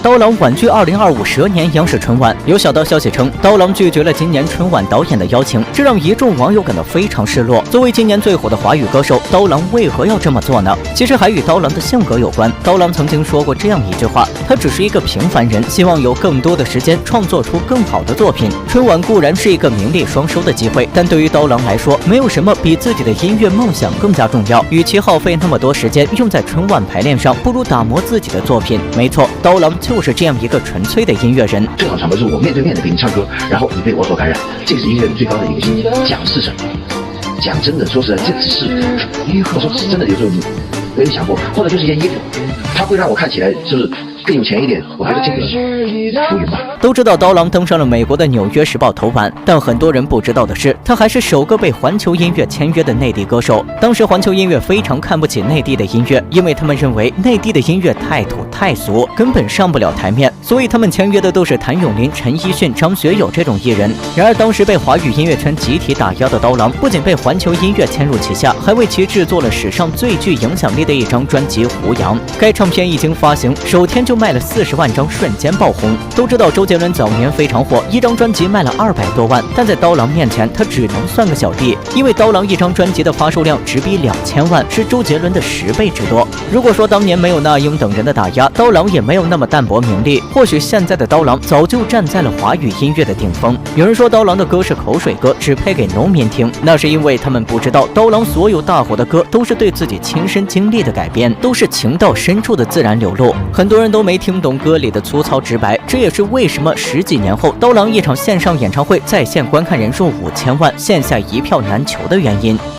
刀郎婉拒2025蛇年央视春晚。有小道消息称，刀郎拒绝了今年春晚导演的邀请，这让一众网友感到非常失落。作为今年最火的华语歌手，刀郎为何要这么做呢？其实还与刀郎的性格有关。刀郎曾经说过这样一句话：他只是一个平凡人，希望有更多的时间创作出更好的作品。春晚固然是一个名利双收的机会，但对于刀郎来说，没有什么比自己的音乐梦想更加重要。与其耗费那么多时间用在春晚排练上，不如打磨自己的作品。没错，刀郎就是这样一个纯粹的音乐人。最好的场合是我面对面的给你唱歌，然后你被我所感染，这个是音乐最高的一个境界。讲是什么？讲真的，说实在，这只是我说是真的，有时候你没有想过，或者就是一件衣服，它会让我看起来就是更有钱一点，我觉得这个浮云吧。都知道刀郎登上了美国的《纽约时报》头版，但很多人不知道的是，他还是首个被环球音乐签约的内地歌手。当时环球音乐非常看不起内地的音乐，因为他们认为内地的音乐太土太俗，根本上不了台面，所以他们签约的都是谭咏麟、陈奕迅、张学友这种艺人。然而当时被华语音乐圈集体打压的刀郎，不仅被环球音乐签入旗下，还为其制作了史上最具影响力的一张专辑《胡杨》。该唱片一经发行，首天就卖了40万张，瞬间爆红。都知道周杰伦早年非常火，一张专辑卖了200多万，但在刀郎面前，他只能算个小弟，因为刀郎一张专辑的发售量直逼2000万，是周杰伦的10倍之多。如果说当年没有那英等人的打压，刀郎也没有那么淡泊名利，或许现在的刀郎早就站在了华语音乐的顶峰。有人说刀郎的歌是口水歌，只配给农民听，那是因为他们不知道刀郎所有大火的歌都是对自己亲身经历的改编，都是情到深处的自然流露。很多人都没听懂歌里的粗糙直白，这也是为什么10几年后刀郎一场线上演唱会在线观看人数5000万，线下一票难求的原因。